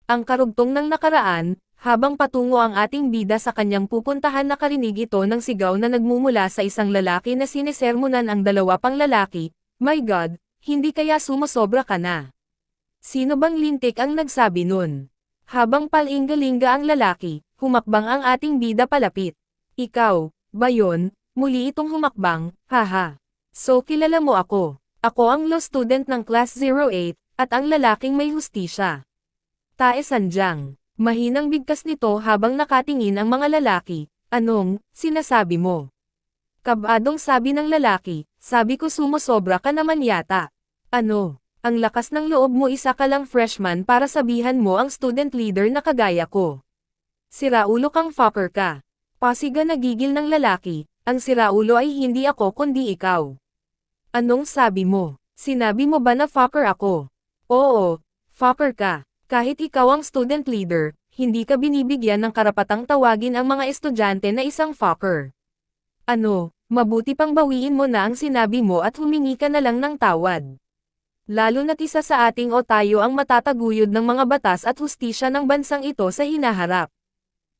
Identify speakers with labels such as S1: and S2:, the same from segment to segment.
S1: Ang karugtong ng nakaraan, habang patungo ang ating bida sa kanyang pupuntahan nakarinig ito ng sigaw na nagmumula sa isang lalaki na sinisermonan ang dalawa pang lalaki, "My God, hindi kaya sumosobra ka na?" Sino bang lintik ang nagsabi nun? Habang palingalinga ang lalaki, humakbang ang ating bida palapit. "Ikaw, ba yun?" Muli itong humakbang, "Haha. So kilala mo ako. Ako ang law student ng Class 08, at ang lalaking may hustisya." Tae Sanjang. Mahinang bigkas nito habang nakatingin ang mga lalaki. "Anong sinasabi mo?" Kabadong sabi ng lalaki, "Sabi ko sumosobra ka naman yata. Ano? Ang lakas ng loob mo, isa ka lang freshman para sabihan mo ang student leader na kagaya ko. Siraulo kang fucker ka." Pasiga nagigil ng lalaki, "Ang siraulo ay hindi ako kundi ikaw." "Anong sabi mo? Sinabi mo ba na fucker ako?" "Oo, fucker ka. Kahit ikaw ang student leader, hindi ka binibigyan ng karapatang tawagin ang mga estudyante na isang fucker. Ano, mabuti pang bawiin mo na ang sinabi mo at humingi ka na lang ng tawad. Lalo na't isa sa ating o tayo ang matataguyod ng mga batas at hustisya ng bansang ito sa hinaharap.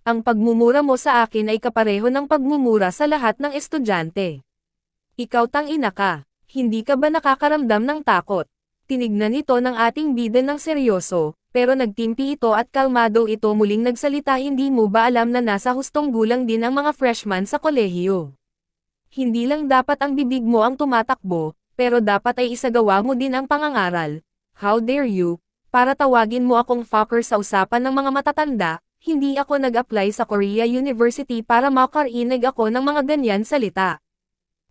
S1: Ang pagmumura mo sa akin ay kapareho ng pagmumura sa lahat ng estudyante. Ikaw tangina ka, hindi ka ba nakakaramdam ng takot?" Tinignan ito ng ating bida ng seryoso, pero nagtimpi ito at kalmado ito muling nagsalita. "Hindi mo ba alam na nasa hustong gulang din ang mga freshman sa kolehiyo? Hindi lang dapat ang bibig mo ang tumatakbo, pero dapat ay isagawa mo din ang pangangaral. How dare you, para tawagin mo akong fucker sa usapan ng mga matatanda? Hindi ako nag-apply sa Korea University para makarinig ako ng mga ganyan salita.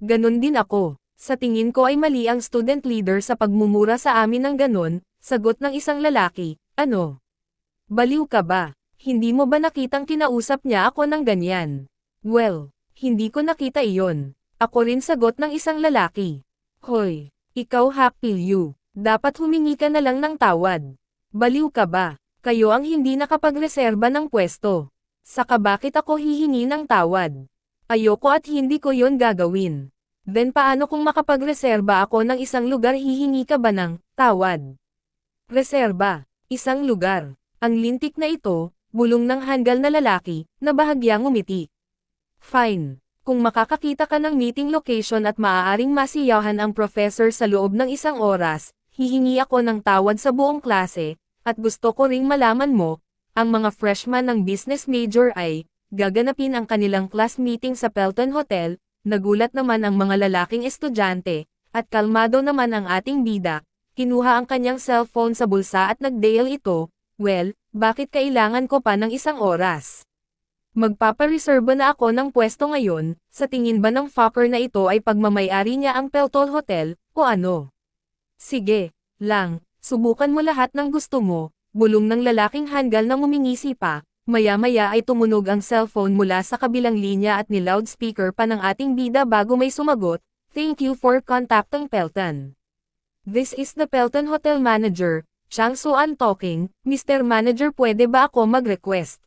S1: Ganon din ako. Sa tingin ko ay mali ang student leader sa pagmumura sa amin ng ganon." Sagot ng isang lalaki, "Ano? Baliw ka ba? Hindi mo ba nakitang kinausap niya ako ng ganyan?" "Well, hindi ko nakita iyon." Ako rin, sagot ng isang lalaki. "Hoy, ikaw hakpilyu. Dapat humingi ka na lang ng tawad. Baliw ka ba? Kayo ang hindi nakapagreserba ng pwesto. Saka bakit ako hihingi ng tawad? Ayoko at hindi ko yon gagawin. Then paano kung makapagreserba ako ng isang lugar, hihingi ka ba ng tawad? Reserba, isang lugar." Ang lintik na ito, bulong ng hanggal na lalaki, na bahagyang umiti. "Fine. Kung makakakita ka ng meeting location at maaaring masiyahan ang professor sa loob ng isang oras, hihingi ako ng tawad sa buong klase, at gusto ko ring malaman mo, ang mga freshman ng business major ay gaganapin ang kanilang class meeting sa Pelton Hotel." Nagulat naman ang mga lalaking estudyante, at kalmado naman ang ating bida. Kinuha ang kanyang cellphone sa bulsa at nag-dial ito. "Well, bakit kailangan ko pa ng isang oras? Magpapareserba na ako ng pwesto ngayon. Sa tingin ba ng fucker na ito ay pagmamayari niya ang Pelton Hotel, o ano? Sige lang, subukan mo lahat ng gusto mo." Bulong ng lalaking hanggal na ngumingisi pa. Maya-maya ay tumunog ang cellphone mula sa kabilang linya at ni-loudspeaker pa ng ating bida bago may sumagot, "Thank you for contacting Pelton. This is the Pelton Hotel Manager, Chang So-an talking. Mr. Manager, pwede ba ako mag-request?"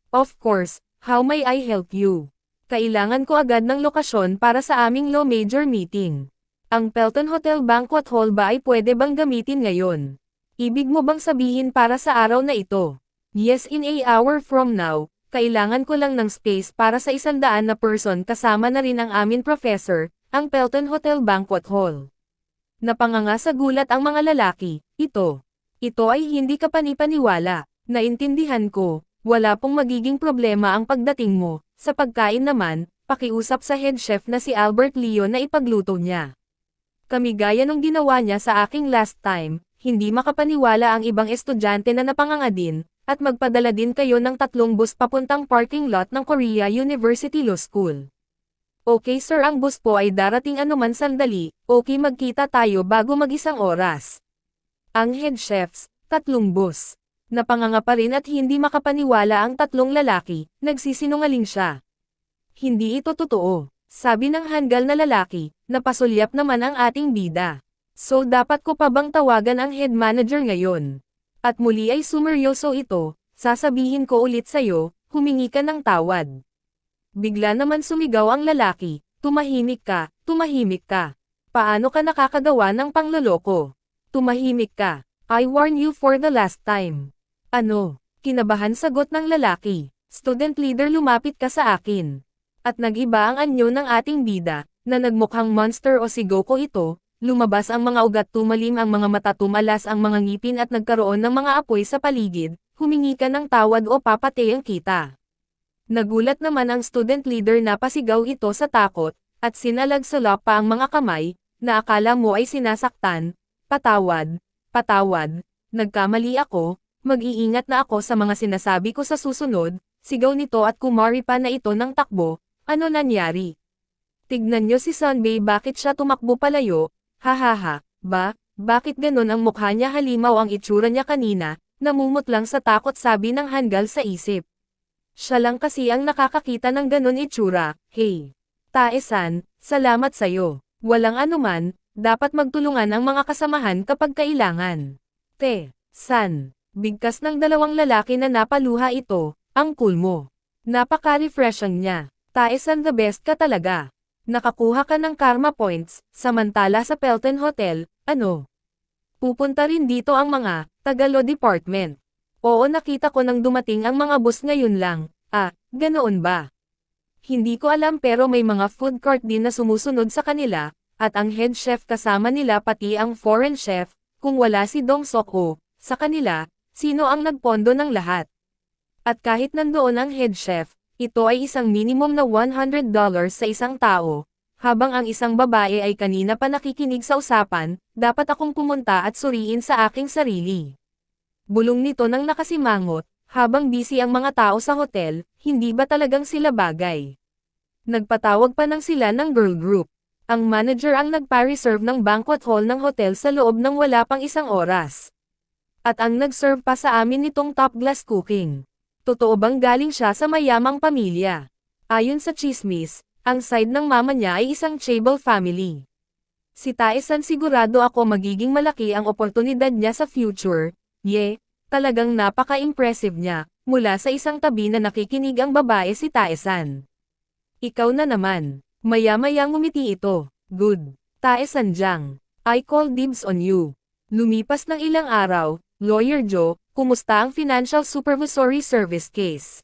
S1: "Of course, how may I help you?" "Kailangan ko agad ng lokasyon para sa aming law major meeting. Ang Pelton Hotel Banquet Hall ba ay pwede bang gamitin ngayon?" "Ibig mo bang sabihin para sa araw na ito?" "Yes, in a hour from now. Kailangan ko lang ng space para sa 100 na person, kasama na rin ang amin professor, ang Pelton Hotel Banquet Hall." Napanganga sa gulat ang mga lalaki. Ito ay hindi ka panipaniwala. "Naintindihan ko, wala pong magiging problema ang pagdating mo. Sa pagkain naman, pakiusap sa head chef na si Albert Leo na ipagluto niya. Kami gaya nung ginawa niya sa aking last time." Hindi makapaniwala ang ibang estudyante na napanganga din, at magpadala din kayo ng 3 bus papuntang parking lot ng Korea University Law School. "Okay sir, ang bus po ay darating anuman sandali. Okay, magkita tayo bago mag-1 oras." Ang head chefs, 3 bus. Napanganga pa rin at hindi makapaniwala ang 3 lalaki, nagsisinungaling siya. "Hindi ito totoo," sabi ng hanggal na lalaki, napasulyap naman ang ating bida. "So dapat ko pa bang tawagan ang head manager ngayon?" At muli ay sumeryoso ito, "Sasabihin ko ulit sa'yo, humingi ka ng tawad." Bigla naman sumigaw ang lalaki, "Tumahimik ka, tumahimik ka. Paano ka nakakagawa ng pangloloko? Tumahimik ka. I warn you for the last time. Ano? Kinabahan sagot ng lalaki. Student leader, lumapit ka sa akin. At nag-iba ang anyo ng ating bida, na nagmukhang monster o si Goku ito, lumabas ang mga ugat, tumalim ang mga mata, tumalas ang mga ngipin at nagkaroon ng mga apoy sa paligid, humingi ka ng tawad o papatayin kita. Nagulat naman ang student leader na pasigaw ito sa takot, at sinalagsalap pa ang mga kamay, na akala mo ay sinasaktan. Patawad, patawad, nagkamali ako, mag-iingat na ako sa mga sinasabi ko sa susunod, sigaw nito at kumari pa na ito ng takbo. Ano nangyari? Tignan nyo si Sunbay, bakit siya tumakbo palayo? Hahaha, bakit ganun ang mukha niya, halimaw ang itsura niya kanina, namumot lang sa takot, sabi ng Hangul sa isip. Siya lang kasi ang nakakakita ng ganun itsura. Hey, Tae-san, salamat sayo. Walang anuman, dapat magtulungan ang mga kasamahan kapag kailangan. San, bigkas ng dalawang lalaki na napaluha ito, ang cool mo. Napaka-refreshing niya. Tae-san, the best ka talaga. Nakakuha ka ng karma points, samantala sa Pelton Hotel, ano? Pupunta rin dito ang mga Tagalo Department. Oo, nakita ko nang dumating ang mga boss ngayon lang. Ganoon ba? Hindi ko alam, pero may mga food court din na sumusunod sa kanila, at ang head chef kasama nila pati ang foreign chef. Kung wala si Dong Sok-o sa kanila, sino ang nagpondo ng lahat? At kahit nandoon ang head chef, ito ay isang minimum na $100 sa isang tao. Habang ang isang babae ay kanina pa nakikinig sa usapan, dapat akong pumunta at suriin sa aking sarili. Bulong nito nang nakasimangot, habang busy ang mga tao sa hotel, hindi ba talagang sila bagay? Nagpatawag pa ng sila ng girl group. Ang manager ang nagpa-reserve ng banquet hall ng hotel sa loob ng wala pang isang oras. At ang nag-serve pa sa amin nitong top glass cooking. Totoo bang galing siya sa mayamang pamilya? Ayon sa chismis, ang side ng mama niya ay isang Chable family. Si Tae-san, sigurado ako magiging malaki ang oportunidad niya sa future. Talagang napaka-impressive niya. Mula sa isang tabi na nakikinig ang babae, si Tae-san. Ikaw na naman. Maya-maya ngumiti ito. Good. Tae-san Jang. I call dibs on you. Lumipas ng ilang araw, Lawyer Joe, kumusta ang Financial Supervisory Service case?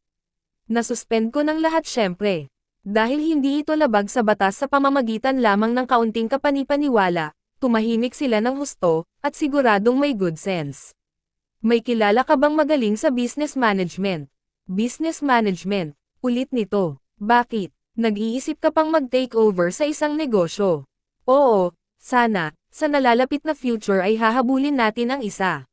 S1: Nasuspend ko ng lahat syempre. Dahil hindi ito labag sa batas, sa pamamagitan lamang ng kaunting kapanipaniwala, tumahimik sila ng husto, at siguradong may good sense. May kilala ka bang magaling sa business management? Business management, ulit nito. Bakit? Nag-iisip ka pang mag-take over sa isang negosyo? Oo, sana, sa nalalapit na future ay hahabulin natin ang isa.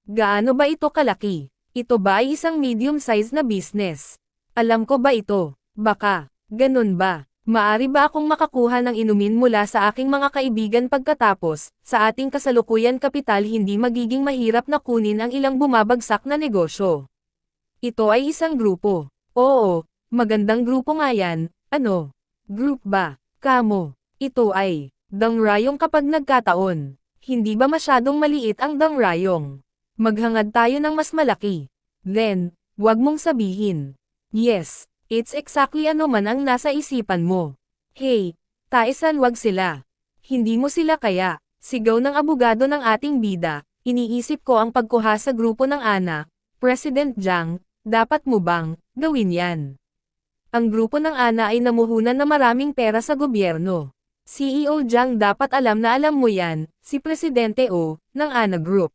S1: Gaano ba ito kalaki? Ito ba ay isang medium-size na business? Alam ko ba ito? Baka, ganun ba? Maari ba akong makakuha ng inumin mula sa aking mga kaibigan pagkatapos, sa ating kasalukuyan kapital hindi magiging mahirap na kunin ang ilang bumabagsak na negosyo? Ito ay isang grupo. Oo, magandang grupo nga yan. Ano? Group ba? Kamo. Ito ay Dangrayong kapag nagkataon. Hindi ba masyadong maliit ang Dangrayong? Maghangad tayo ng mas malaki. Then, wag mong sabihin. Yes, it's exactly ano man ang nasa isipan mo. Hey, Tae-san, wag sila. Hindi mo sila kaya. Sigaw ng abogado ng ating bida. Iniisip ko ang pagkuha sa grupo ng Ana. President Jang, dapat mo bang gawin yan? Ang grupo ng Ana ay namuhunan na maraming pera sa gobyerno. CEO Jang, dapat alam na alam mo yan, si Presidente O, ng Ana Group.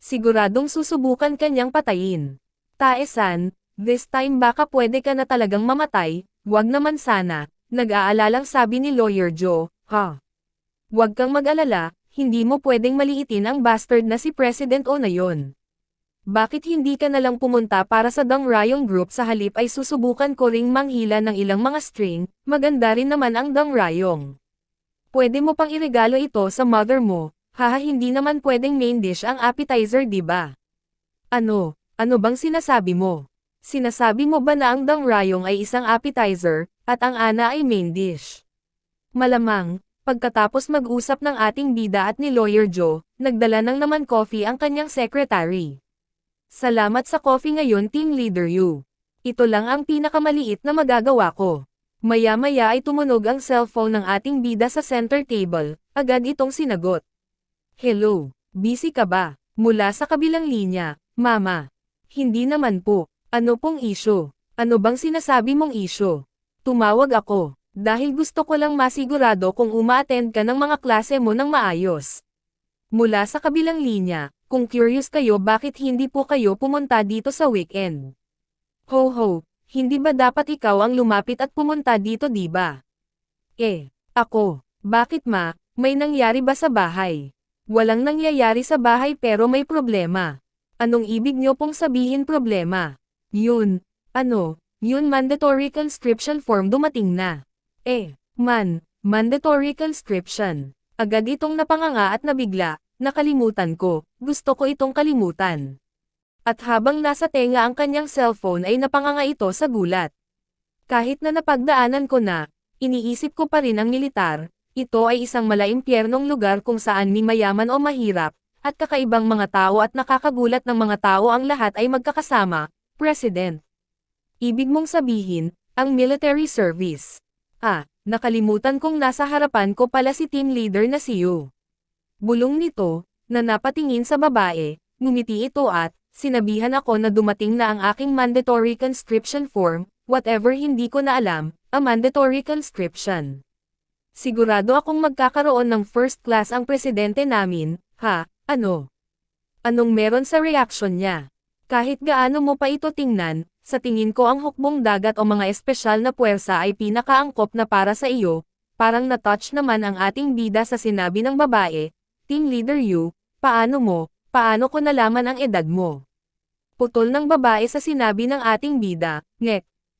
S1: Siguradong susubukan kanyang patayin. Tae-san, this time baka pwede ka na talagang mamatay, wag naman sana, nag-aalalang sabi ni Lawyer Joe. Wag kang mag-alala, hindi mo pwedeng maliitin ang bastard na si President O na yon. Bakit hindi ka nalang pumunta para sa Dangrayong Group, sa halip ay susubukan ko ring manghila ng ilang mga string, maganda rin naman ang Dangrayong. Pwede mo pang iregalo ito sa mother mo, hindi naman pwedeng main dish ang appetizer, di ba? Ano bang sinasabi mo? Sinasabi mo ba na ang Dangrayong ay isang appetizer, at ang Ana ay main dish? Malamang, pagkatapos mag-usap ng ating bida at ni Lawyer Joe, nagdala ng naman coffee ang kanyang secretary. Salamat sa coffee ngayon, Team Leader Yu. Ito lang ang pinakamaliit na magagawa ko. Maya-maya ay tumunog ang cellphone ng ating bida sa center table, agad itong sinagot. Hello, busy ka ba? Mula sa kabilang linya, Mama. Hindi naman po. Ano pong isyo? Ano bang sinasabi mong isyo? Tumawag ako, dahil gusto ko lang masigurado kung uma-attend ka ng mga klase mo ng maayos. Mula sa kabilang linya, kung curious kayo bakit hindi po kayo pumunta dito sa weekend. Ho ho, hindi ba dapat ikaw ang lumapit at pumunta dito di ba? Ako, bakit ma, may nangyari ba sa bahay? Walang nangyayari sa bahay pero may problema. Anong ibig nyo pong sabihin problema? Yun, yun mandatory conscription form dumating na. Mandatory conscription. Agad itong napanganga at nabigla, nakalimutan ko, gusto ko itong kalimutan. At habang nasa tenga ang kanyang cellphone ay napanganga ito sa gulat. Kahit na napagdaanan ko na, iniisip ko pa rin ang militar, ito ay isang malaimpyernong lugar kung saan ni mayaman o mahirap, at kakaibang mga tao at nakakagulat ng mga tao ang lahat ay magkakasama, President. Ibig mong sabihin, ang military service. Nakalimutan kong nasa harapan ko pala si team leader na si Yu. Bulong nito, na napatingin sa babae, ngumiti ito at, sinabihan ako na dumating na ang aking mandatory conscription form, whatever hindi ko na alam, a mandatory conscription. Sigurado akong magkakaroon ng first class ang presidente namin, Anong meron sa reaction niya? Kahit gaano mo pa ito tingnan, sa tingin ko ang hukbong dagat o mga espesyal na puwersa ay pinakaangkop na para sa iyo, parang na-touch naman ang ating bida sa sinabi ng babae, Team Leader Yu, paano ko nalaman ang edad mo? Putol ng babae sa sinabi ng ating bida,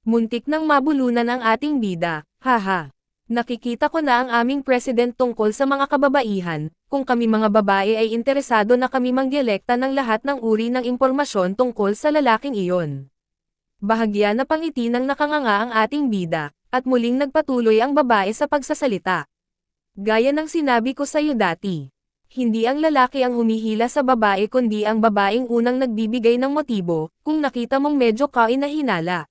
S1: muntik nang mabulunan ang ating bida, haha. Nakikita ko na ang aming president tungkol sa mga kababaihan, kung kami mga babae ay interesado na kami mangyelekta ng lahat ng uri ng impormasyon tungkol sa lalaking iyon. Bahagya na pangiti ng nakanganga ang ating bida, at muling nagpatuloy ang babae sa pagsasalita. Gaya ng sinabi ko sa iyo dati, hindi ang lalaki ang humihila sa babae kundi ang babaeng unang nagbibigay ng motibo, kung nakita mong medyo kainahinala.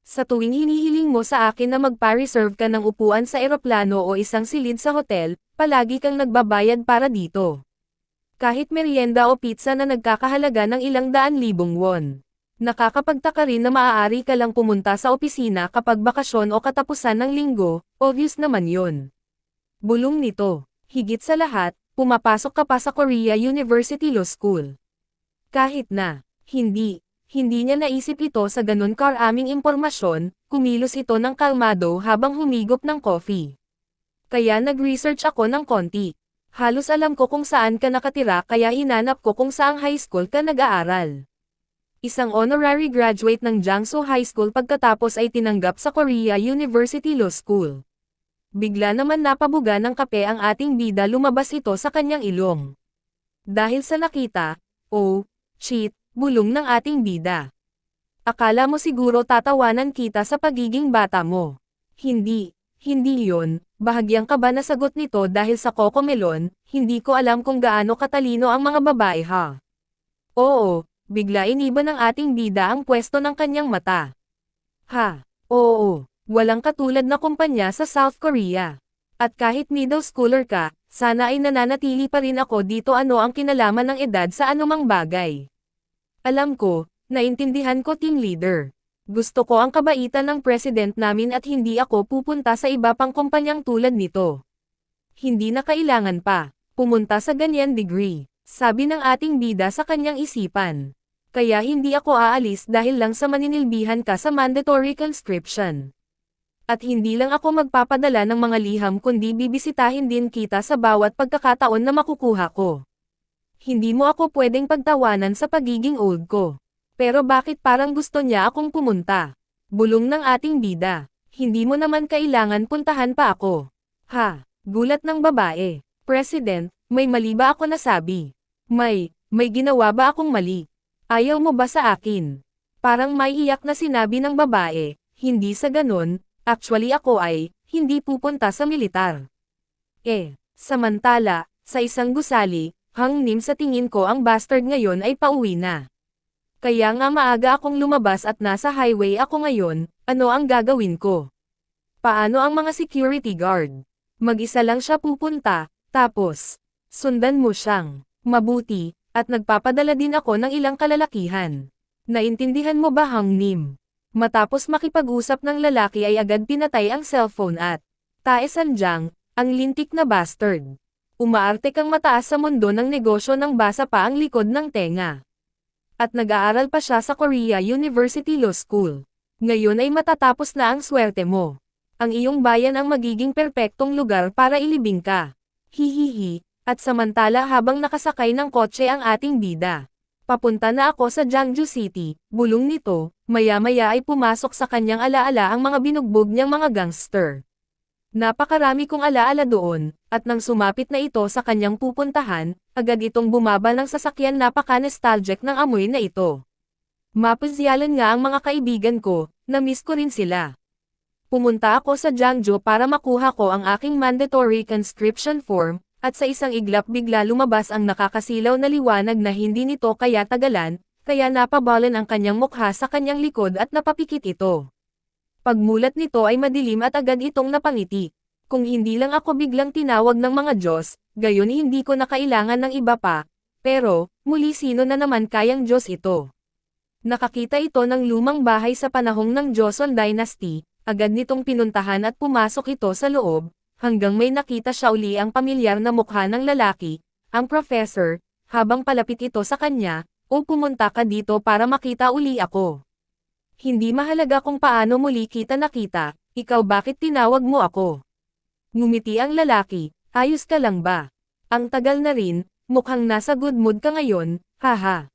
S1: Sa tuwing hinihiling mo sa akin na magpa-reserve ka ng upuan sa eroplano o isang silid sa hotel, palagi kang nagbabayad para dito. Kahit merienda o pizza na nagkakahalaga ng ilang daan libong won. Nakakapagtaka rin na maaari ka lang pumunta sa opisina kapag bakasyon o katapusan ng linggo, obvious naman yun. Bulong nito, higit sa lahat, pumapasok ka pa sa Korea University Law School. Kahit na, hindi niya naisip ito sa ganun karaming impormasyon, kumilos ito ng kalmado habang humigop ng coffee. Kaya nag-research ako ng konti. Halos alam ko kung saan ka nakatira kaya hinanap ko kung saang high school ka nag-aaral. Isang honorary graduate ng Jiangsu High School pagkatapos ay tinanggap sa Korea University Law School. Bigla naman napabuga ng kape ang ating bida lumabas ito sa kanyang ilong. Dahil sa nakita, bulong ng ating bida. Akala mo siguro tatawanan kita sa pagiging bata mo. Hindi yon, bahagyang kaba na sagot nito dahil sa Cocomelon, hindi ko alam kung gaano katalino ang mga babae ha. Oo, bigla iniba ng ating bida ang pwesto ng kanyang mata. Oo, walang katulad na kumpanya sa South Korea. At kahit middle schooler ka, sana ay nananatili pa rin ako dito ano ang kinalaman ng edad sa anumang bagay. Alam ko, naintindihan ko team leader. Gusto ko ang kabaitan ng president namin at hindi ako pupunta sa iba pang kumpanyang tulad nito. Hindi na kailangan pa pumunta sa ganyan degree, sabi ng ating bida sa kanyang isipan. Kaya hindi ako aalis dahil lang sa maninilbihan ka sa mandatory conscription. At hindi lang ako magpapadala ng mga liham kundi bibisitahin din kita sa bawat pagkakataon na makukuha ko. Hindi mo ako pwedeng pagtawanan sa pagiging old ko. Pero bakit parang gusto niya akong pumunta? Bulong ng ating bida. Hindi mo naman kailangan puntahan pa ako. Gulat ng babae. President, may mali ba ako nasabi? May ginawa ba akong mali? Ayaw mo ba sa akin? Parang may iyak na sinabi ng babae. Hindi sa ganun, actually ako ay, hindi pupunta sa militar. Samantala, sa isang gusali, hangnim sa tingin ko ang bastard ngayon ay pauwi na. Kaya nga maaga akong lumabas at nasa highway ako ngayon, ano ang gagawin ko? Paano ang mga security guard? Mag-isa lang siya pupunta, tapos, sundan mo siyang, mabuti, at nagpapadala din ako ng ilang kalalakihan. Naintindihan mo ba, Hang Nim? Matapos makipag-usap ng lalaki ay agad pinatay ang cellphone at Tae Sanjang, ang lintik na bastard. Umaarte kang mataas sa mundo ng negosyo ng basa pa ang likod ng tenga. At nag-aaral pa siya sa Korea University Law School. Ngayon ay matatapos na ang swerte mo. Ang iyong bayan ang magiging perpektong lugar para ilibing ka. Hihihi, at samantala habang nakasakay ng kotse ang ating bida. Papunta na ako sa Jiangsu City, bulong nito, maya-maya ay pumasok sa kanyang alaala ang mga binugbog niyang mga gangster. Napakarami kong alaala doon, at nang sumapit na ito sa kanyang pupuntahan, agad itong bumaba ng sasakyan napaka-nostalgic ng amoy na ito. Mapasyalan nga ang mga kaibigan ko, na-miss ko rin sila. Pumunta ako sa Jiangsu para makuha ko ang aking mandatory conscription form, at sa isang iglap bigla lumabas ang nakakasilaw na liwanag na hindi nito kaya tagalan, kaya napabalan ang kanyang mukha sa kanyang likod at napapikit ito. Pagmulat nito ay madilim at agad itong napangiti. Kung hindi lang ako biglang tinawag ng mga Diyos, gayon hindi ko na kailangan ng iba pa, pero, muli sino na naman kayang Diyos ito? Nakakita ito ng lumang bahay sa panahong ng Joseon Dynasty, agad nitong pinuntahan at pumasok ito sa loob, hanggang may nakita siya uli ang pamilyar na mukha ng lalaki, ang professor, habang palapit ito sa kanya, o pumunta ka dito para makita uli ako. Hindi mahalaga kung paano muli kita nakita, ikaw bakit tinawag mo ako? Ngumiti ang lalaki, ayos ka lang ba? Ang tagal na rin, mukhang nasa good mood ka ngayon, haha.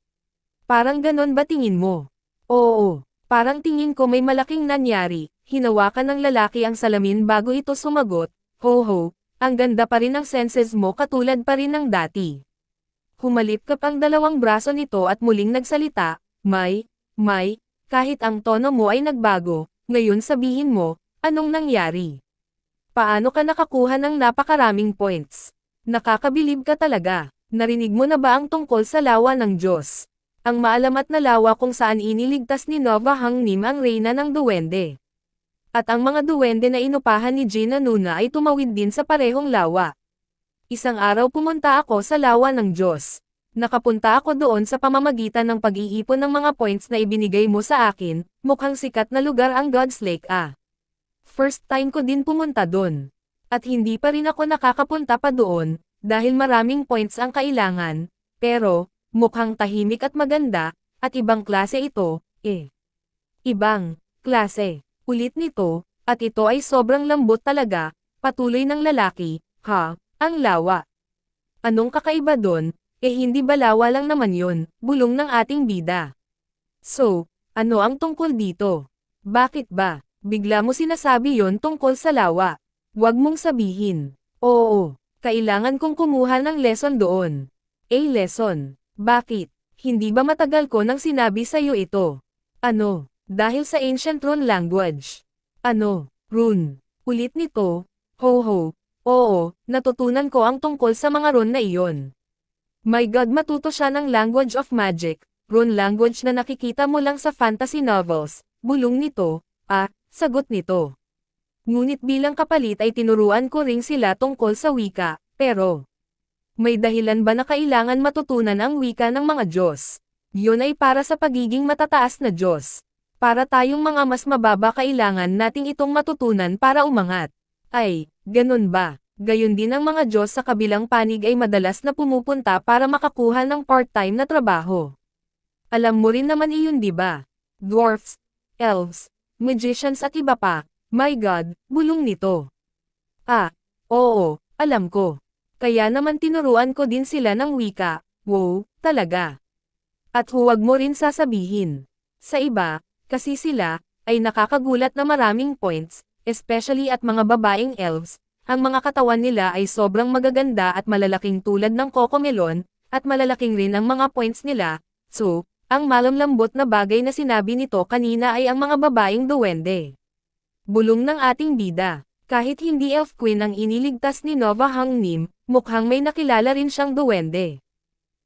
S1: Parang ganon ba tingin mo? Oo, parang tingin ko may malaking nangyari, hinawakan ng lalaki ang salamin bago ito sumagot, ho, ang ganda pa rin ng senses mo katulad pa rin ng dati. Humalipkap ang dalawang braso nito at muling nagsalita, may, kahit ang tono mo ay nagbago, ngayon sabihin mo, anong nangyari? Paano ka nakakuha ng napakaraming points? Nakakabilib ka talaga. Narinig mo na ba ang tungkol sa lawa ng Diyos? Ang maalamat na lawa kung saan iniligtas ni Nova Hang Nim ang reyna ng duwende. At ang mga duwende na inupahan ni Gina Nuna ay tumawid din sa parehong lawa. Isang araw pumunta ako sa lawa ng Diyos. Nakapunta ako doon sa pamamagitan ng pag-iipon ng mga points na ibinigay mo sa akin, mukhang sikat na lugar ang God's Lake ah. First time ko din pumunta doon. At hindi pa rin ako nakakapunta pa doon, dahil maraming points ang kailangan, pero, mukhang tahimik at maganda, at ibang klase ito, eh. Ibang klase, ulit nito, at ito ay sobrang lambot talaga, patuloy ng lalaki, ha, ang lawa. Anong kakaiba doon? Eh hindi ba lawa lang naman yun, bulong ng ating bida. So, ano ang tungkol dito? Bakit ba, bigla mo sinasabi yon tungkol sa lawa? Huwag mong sabihin. Oo, kailangan kong kumuha ng lesson doon. Lesson? Bakit? Hindi ba matagal ko nang sinabi sa'yo ito? Ano? Dahil sa ancient rune language. Ano? Rune. Ulit nito, ho, oo, natutunan ko ang tungkol sa mga rune na iyon. My God, matuto siya ng language of magic, rune language na nakikita mo lang sa fantasy novels, bulong nito, sagot nito. Ngunit bilang kapalit ay tinuruan ko ring sila tungkol sa wika, pero may dahilan ba na kailangan matutunan ang wika ng mga Diyos? Yun ay para sa pagiging matataas na Diyos. Para tayong mga mas mababa kailangan nating itong matutunan para umangat. Ay, ganun ba? Gayon din ang mga Diyos sa kabilang panig ay madalas na pumupunta para makakuha ng part-time na trabaho. Alam mo rin naman iyon di ba? Dwarfs, elves, magicians at iba pa, my God, bulong nito. Oo, alam ko. Kaya naman tinuruan ko din sila ng wika, wow, talaga. At huwag mo rin sasabihin. Sa iba, kasi sila, ay nakakagulat na maraming points, especially at mga babaeng elves, ang mga katawan nila ay sobrang magaganda at malalaking tulad ng cocomelon, at malalaking rin ang mga points nila, so, ang malamlambot na bagay na sinabi nito kanina ay ang mga babaeng duwende. Bulong ng ating bida, kahit hindi elf queen ang iniligtas ni Nova Hang Nim, mukhang may nakilala rin siyang duwende.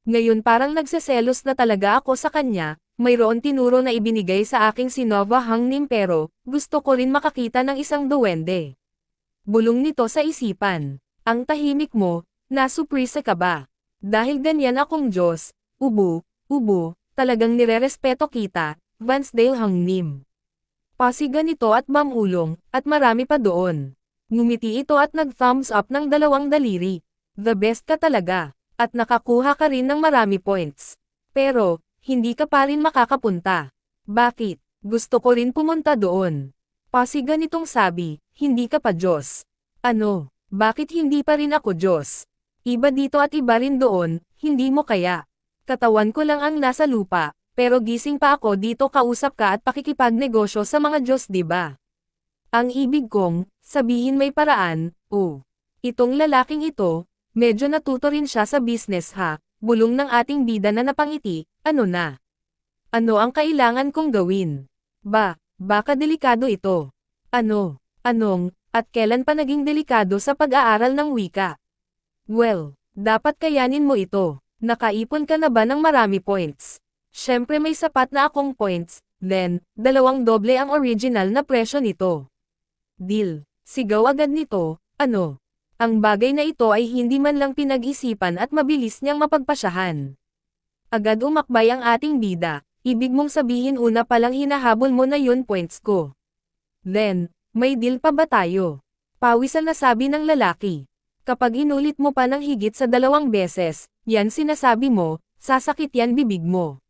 S1: Ngayon parang nagseselos na talaga ako sa kanya, mayroon tinuro na ibinigay sa aking si Nova Hang Nim pero, gusto ko rin makakita ng isang duwende. Bulong nito sa isipan. Ang tahimik mo, nasuprisa ka ba? Dahil ganyan akong Diyos, ubo, talagang nirerespeto kita, Vansdale Hangnim. Pasiga nito at mamulong, at marami pa doon. Ngumiti ito at nag-thumbs up ng dalawang daliri. The best ka talaga, at nakakuha ka rin ng marami points. Pero, hindi ka pa rin makakapunta. Bakit? Gusto ko rin pumunta doon. Pasiga nitong sabi, hindi ka pa Diyos. Ano? Bakit hindi pa rin ako Diyos? Iba dito at iba rin doon, hindi mo kaya. Katawan ko lang ang nasa lupa, pero gising pa ako dito kausap ka at pakikipagnegosyo sa mga Diyos diba? Ang ibig kong, sabihin may paraan, Itong lalaking ito, medyo natuto rin siya sa business ha, bulong ng ating bida na napangiti, ano na? Ano ang kailangan kong gawin? Baka delikado ito. Ano? Anong? At kailan pa naging delikado sa pag-aaral ng wika? Well, dapat kayanin mo ito. Nakaipon ka na ba ng marami points? Syempre may sapat na akong points, then, 2 doble ang original na presyo nito. Deal. Sigaw agad nito, ano? Ang bagay na ito ay hindi man lang pinag-isipan at mabilis niyang mapagpasyahan. Agad umakbay ang ating bida, ibig mong sabihin una palang hinahabol mo na yun points ko. Then, may deal pa ba tayo? Pawisan na sabi ng lalaki. Kapag inulit mo pa ng higit sa 2 beses, yan sinasabi mo, sasakit yan bibig mo.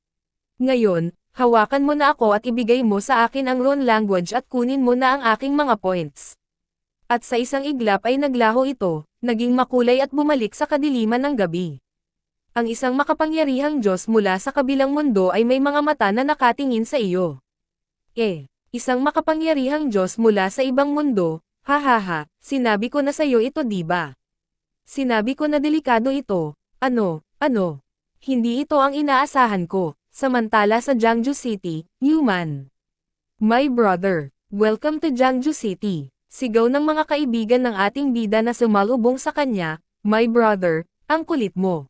S1: Ngayon, hawakan mo na ako at ibigay mo sa akin ang Ron language at kunin mo na ang aking mga points. At sa isang iglap ay naglaho ito, naging makulay at bumalik sa kadiliman ng gabi. Ang isang makapangyarihang Diyos mula sa kabilang mundo ay may mga mata na nakatingin sa iyo. Isang makapangyarihang Diyos mula sa ibang mundo, hahaha, sinabi ko na sa iyo ito diba? Sinabi ko na delikado ito, ano? Hindi ito ang inaasahan ko, samantala sa Jiangsu City, human. My brother, welcome to Jiangsu City, sigaw ng mga kaibigan ng ating bida na sumalubong sa kanya, my brother, ang kulit mo.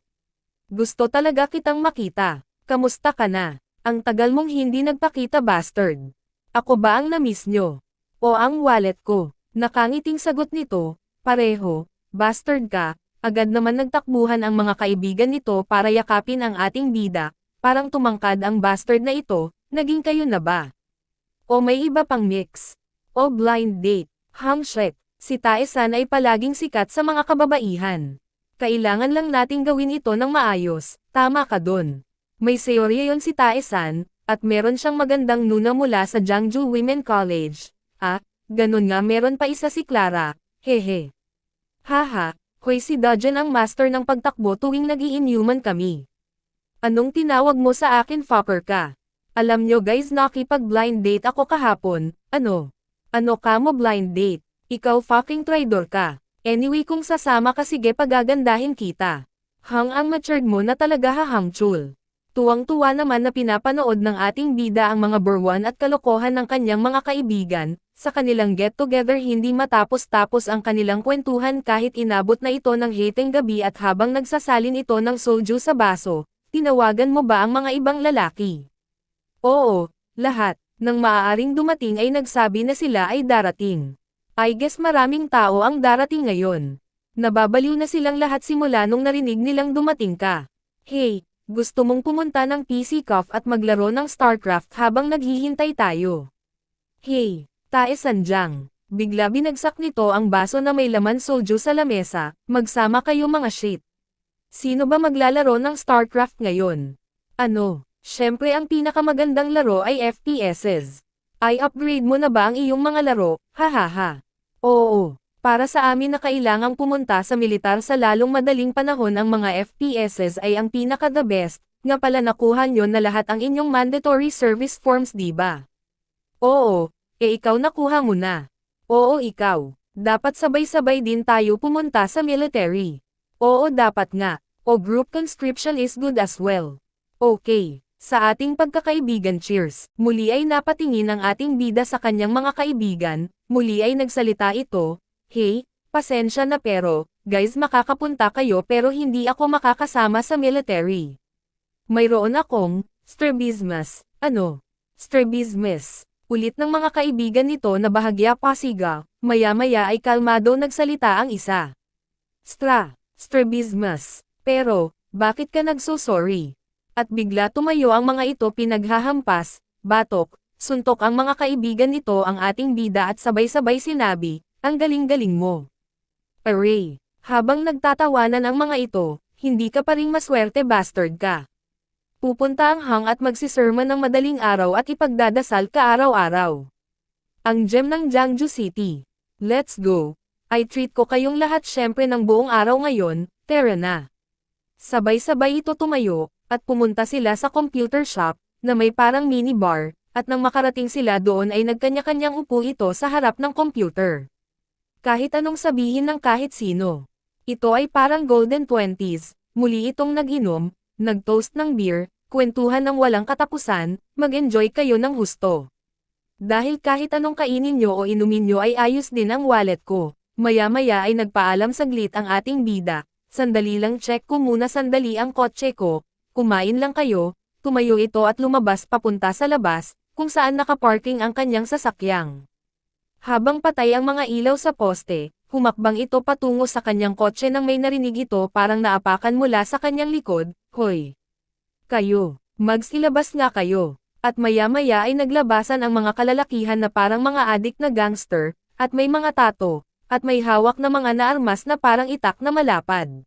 S1: Gusto talaga kitang makita, kamusta ka na? Ang tagal mong hindi nagpakita bastard. Ako ba ang na-miss nyo? O ang wallet ko? Nakangiting sagot nito, pareho, bastard ka, agad naman nagtakbuhan ang mga kaibigan nito para yakapin ang ating bida, parang tumangkad ang bastard na ito, naging kayo na ba? O may iba pang mix? O blind date? Hangshek, si Tae-san ay palaging sikat sa mga kababaihan. Kailangan lang nating gawin ito ng maayos, tama ka dun. May seorya yon si Tae-san, at meron siyang magandang nuna mula sa Jiangsu Women College. Ganun nga meron pa isa si Clara, hehe. Haha, hoy si Dajan ang master ng pagtakbo tuwing nag-i-inhuman kami. Anong tinawag mo sa akin fucker ka? Alam nyo guys nakipag-blind date ako kahapon, ano? Ano ka mo blind date? Ikaw fucking traitor ka. Anyway kung sasama ka sige pagagandahin kita. Ang matured mo na talaga hahangchul. Tuwang-tuwa naman na pinapanood ng ating bida ang mga burwan at kalokohan ng kanyang mga kaibigan, sa kanilang get-together hindi matapos-tapos ang kanilang kwentuhan kahit inabot na ito ng hiteng gabi at habang nagsasalin ito ng soju sa baso, tinawagan mo ba ang mga ibang lalaki? Oo, lahat, nang maaaring dumating ay nagsabi na sila ay darating. I guess maraming tao ang darating ngayon. Nababaliw na silang lahat simula nung narinig nilang dumating ka. Hey! Gusto mong pumunta ng PC Cafe at maglaro ng StarCraft habang naghihintay tayo. Hey, Tae-san Jiang. Bigla binagsak nito ang baso na may laman soju sa lamesa, magsama kayo mga shit. Sino ba maglalaro ng StarCraft ngayon? Ano, syempre ang pinakamagandang laro ay FPSs. Ay upgrade mo na ba ang iyong mga laro, hahaha. Oo. Para sa amin na kailangang pumunta sa militar sa lalong madaling panahon ang mga FPSs ay ang pinaka-the best, nga pala nakuha nyo na lahat ang inyong mandatory service forms diba? Oo, ikaw nakuha mo na. Oo ikaw, dapat sabay-sabay din tayo pumunta sa military. Oo dapat nga, o group conscription is good as well. Okay, sa ating pagkakaibigan cheers, muli ay napatingin ang ating bida sa kanyang mga kaibigan, muli ay nagsalita ito, hey, pasensya na pero, guys makakapunta kayo pero hindi ako makakasama sa military. Mayroon akong, strabismus, strabismus. Ulit ng mga kaibigan nito na bahagya pasiga, maya-maya ay kalmado nagsalita ang isa. Strabismus. Pero, bakit ka nagsusorry? At bigla tumayo ang mga ito pinaghahampas, batok, suntok ang mga kaibigan nito ang ating bida at sabay-sabay sinabi, ang galing-galing mo. Array, habang nagtatawanan ang mga ito, hindi ka pa ring maswerte bastard ka. Pupunta ang hang at magsisermon ng madaling araw at ipagdadasal ka araw-araw. Ang gem ng Jiangsu City. Let's go. I treat ko kayong lahat syempre ng buong araw ngayon, tara na. Sabay-sabay ito tumayo, at pumunta sila sa computer shop, na may parang mini bar, at nang makarating sila doon ay nagkanya-kanyang upo ito sa harap ng computer. Kahit anong sabihin ng kahit sino. Ito ay parang golden 20s, muli itong nag-inom, nag-toast ng beer, kwentuhan ng walang katapusan, mag-enjoy kayo ng husto. Dahil kahit anong kainin nyo o inumin nyo ay ayos din ang wallet ko. Maya-maya ay nagpaalam saglit ang ating bida, sandali lang check ko muna sandali ang kotse ko, kumain lang kayo, tumayo ito at lumabas papunta sa labas, kung saan nakaparking ang kanyang sasakyang. Habang patay ang mga ilaw sa poste, humakbang ito patungo sa kanyang kotse nang may narinig ito parang naapakan mula sa kanyang likod, hoy! Kayo, magsilabas nga kayo. At maya-maya ay naglabasan ang mga kalalakihan na parang mga adik na gangster, at may mga tato, at may hawak na mga naarmas na parang itak na malapad.